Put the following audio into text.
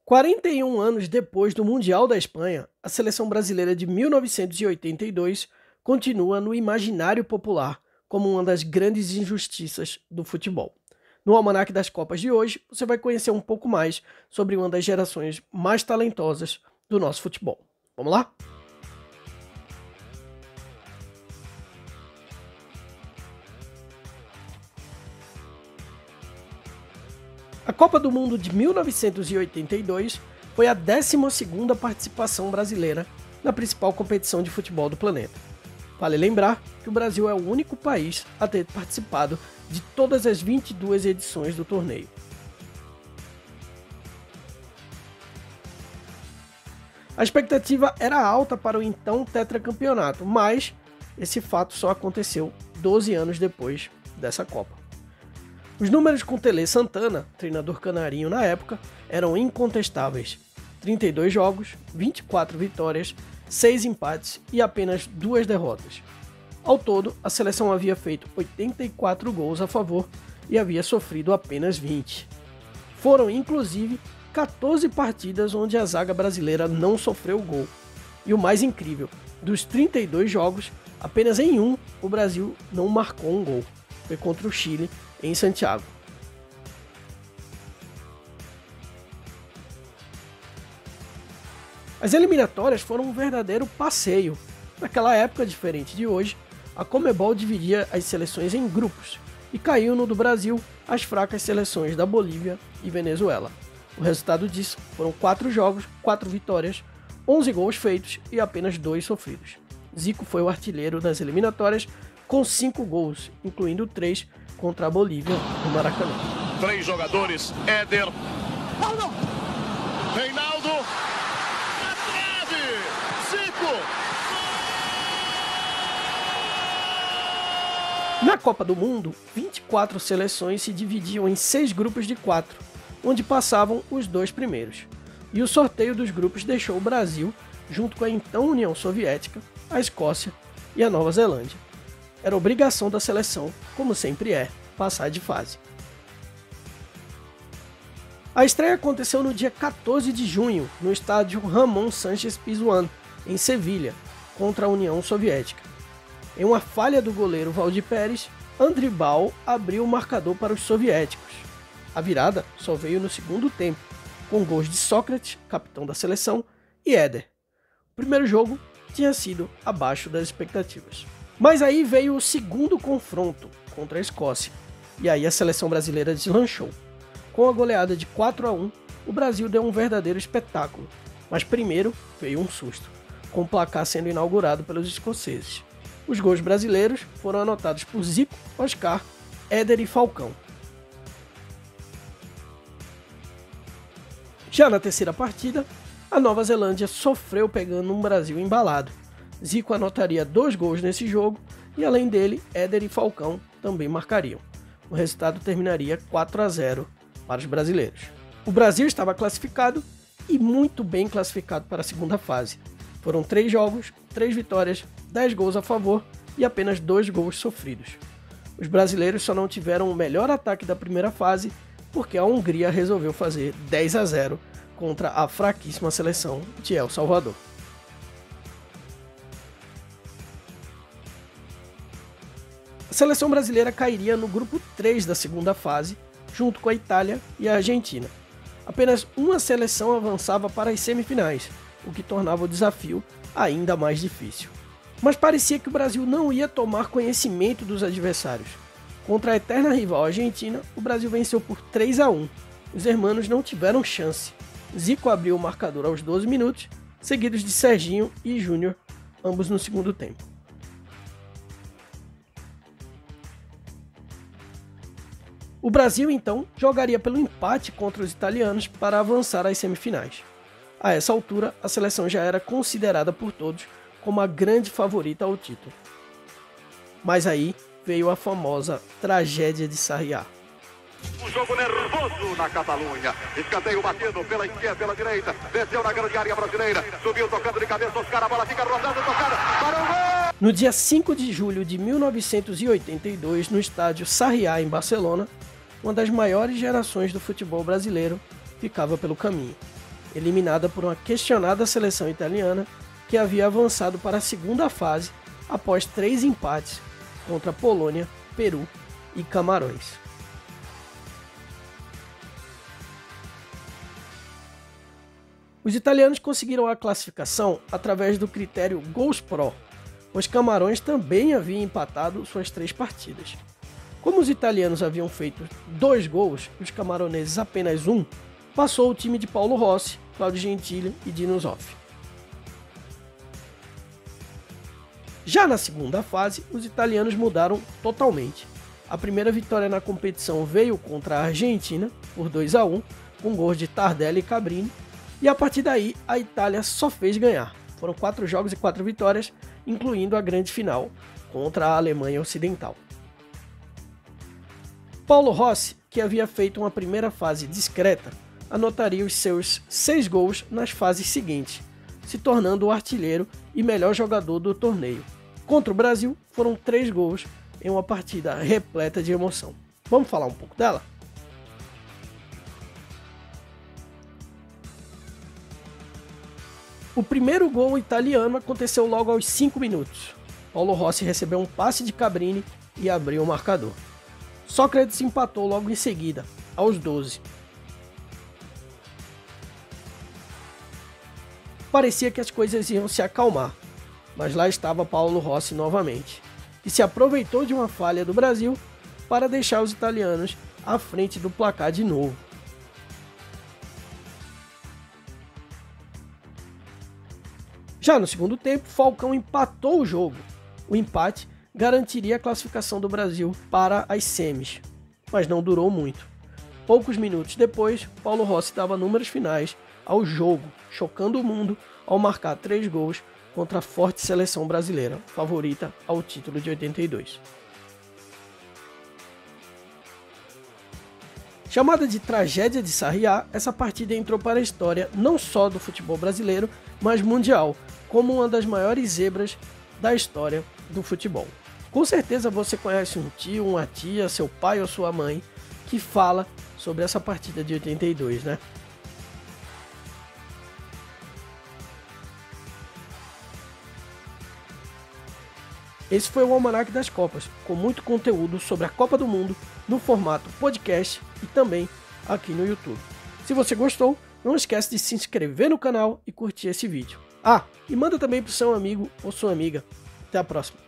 41 anos depois do Mundial da Espanha, a seleção brasileira de 1982 continua no imaginário popular como uma das grandes injustiças do futebol. No Almanaque das Copas de hoje, você vai conhecer um pouco mais sobre uma das gerações mais talentosas do nosso futebol. Vamos lá? A Copa do Mundo de 1982 foi a 12ª participação brasileira na principal competição de futebol do planeta. Vale lembrar que o Brasil é o único país a ter participado de todas as 22 edições do torneio. A expectativa era alta para o então tetracampeonato, mas esse fato só aconteceu 12 anos depois dessa Copa. Os números com Tele Santana, treinador canarinho na época, eram incontestáveis. 32 jogos, 24 vitórias, 6 empates e apenas 2 derrotas. Ao todo, a seleção havia feito 84 gols a favor e havia sofrido apenas 20. Foram, inclusive, 14 partidas onde a zaga brasileira não sofreu gol. E o mais incrível, dos 32 jogos, apenas em um o Brasil não marcou um gol. Foi contra o Chile, em Santiago. As eliminatórias foram um verdadeiro passeio. Naquela época, diferente de hoje, a Conmebol dividia as seleções em grupos e caiu no do Brasil as fracas seleções da Bolívia e Venezuela. O resultado disso foram 4 jogos, 4 vitórias, 11 gols feitos e apenas 2 sofridos. Zico foi o artilheiro das eliminatórias com 5 gols, incluindo 3 contra a Bolívia no Maracanã. 3 jogadores, Éder, Reinaldo, na trave, Zico. Na Copa do Mundo, 24 seleções se dividiam em 6 grupos de 4, onde passavam os 2 primeiros. E o sorteio dos grupos deixou o Brasil, junto com a então União Soviética, a Escócia e a Nova Zelândia. Era obrigação da seleção, como sempre é, passar de fase. A estreia aconteceu no dia 14 de junho, no estádio Ramon Sánchez Pizjuán, em Sevilha, contra a União Soviética. Em uma falha do goleiro Valdir Pérez, Andribal abriu o marcador para os soviéticos. A virada só veio no segundo tempo, com gols de Sócrates, capitão da seleção, e Éder. O primeiro jogo tinha sido abaixo das expectativas. Mas aí veio o segundo confronto contra a Escócia, e aí a seleção brasileira deslanchou. Com a goleada de 4-1, o Brasil deu um verdadeiro espetáculo, mas primeiro veio um susto, com o placar sendo inaugurado pelos escoceses. Os gols brasileiros foram anotados por Zico, Oscar, Éder e Falcão. Já na terceira partida, a Nova Zelândia sofreu pegando um Brasil embalado. Zico anotaria 2 gols nesse jogo e, além dele, Éder e Falcão também marcariam. O resultado terminaria 4-0 para os brasileiros. O Brasil estava classificado e muito bem classificado para a segunda fase. Foram 3 jogos, 3 vitórias, 10 gols a favor e apenas 2 gols sofridos. Os brasileiros só não tiveram o melhor ataque da primeira fase porque a Hungria resolveu fazer 10-0 contra a fraquíssima seleção de El Salvador. A seleção brasileira cairia no grupo 3 da segunda fase, junto com a Itália e a Argentina. Apenas uma seleção avançava para as semifinais, o que tornava o desafio ainda mais difícil. Mas parecia que o Brasil não ia tomar conhecimento dos adversários. Contra a eterna rival Argentina, o Brasil venceu por 3-1. Os hermanos não tiveram chance. Zico abriu o marcador aos 12 minutos, seguidos de Serginho e Júnior, ambos no segundo tempo. O Brasil, então, jogaria pelo empate contra os italianos para avançar às semifinais. A essa altura, a seleção já era considerada por todos como a grande favorita ao título. Mas aí veio a famosa tragédia de Sarriá. Um jogo nervoso na Catalunha. Escanteio batido pela esquerda, pela direita. Desceu na grande área brasileira. Subiu tocando de cabeça. Oscar, a bola fica rodando, tocada para o gol! No dia 5 de julho de 1982, no estádio Sarriá, em Barcelona, uma das maiores gerações do futebol brasileiro ficava pelo caminho. eliminada por uma questionada seleção italiana que havia avançado para a segunda fase após 3 empates contra Polônia, Peru e Camarões. Os italianos conseguiram a classificação através do critério Gols Pro. Os Camarões também haviam empatado suas 3 partidas. Como os italianos haviam feito 2 gols e os camaroneses apenas 1, passou o time de Paulo Rossi, Claudio Gentili e Dino Zoff. Já na segunda fase, os italianos mudaram totalmente. A primeira vitória na competição veio contra a Argentina, por 2-1, com gols de Tardelli e Cabrini, e a partir daí a Itália só fez ganhar. Foram 4 jogos e 4 vitórias, incluindo a grande final contra a Alemanha Ocidental. Paulo Rossi, que havia feito uma primeira fase discreta, anotaria os seus 6 gols nas fases seguintes, se tornando o artilheiro e melhor jogador do torneio. Contra o Brasil, foram 3 gols em uma partida repleta de emoção. Vamos falar um pouco dela? O primeiro gol italiano aconteceu logo aos 5 minutos. Paulo Rossi recebeu um passe de Cabrini e abriu o marcador. Sócrates empatou logo em seguida, aos 12. Parecia que as coisas iam se acalmar, mas lá estava Paulo Rossi novamente, que se aproveitou de uma falha do Brasil para deixar os italianos à frente do placar de novo. Já no segundo tempo, Falcão empatou o jogo. O empate garantiria a classificação do Brasil para as semis, mas não durou muito. Poucos minutos depois, Paulo Rossi dava números finais ao jogo, chocando o mundo ao marcar 3 gols contra a forte seleção brasileira, favorita ao título de 82. Chamada de tragédia de Sarriá, essa partida entrou para a história não só do futebol brasileiro, mas mundial, como uma das maiores zebras da história do futebol. Com certeza você conhece um tio, uma tia, seu pai ou sua mãe que fala sobre essa partida de 82, né? Esse foi o Almanac das Copas, com muito conteúdo sobre a Copa do Mundo no formato podcast e também aqui no YouTube. Se você gostou, não esquece de se inscrever no canal e curtir esse vídeo. Ah, e manda também para o seu amigo ou sua amiga. Até a próxima.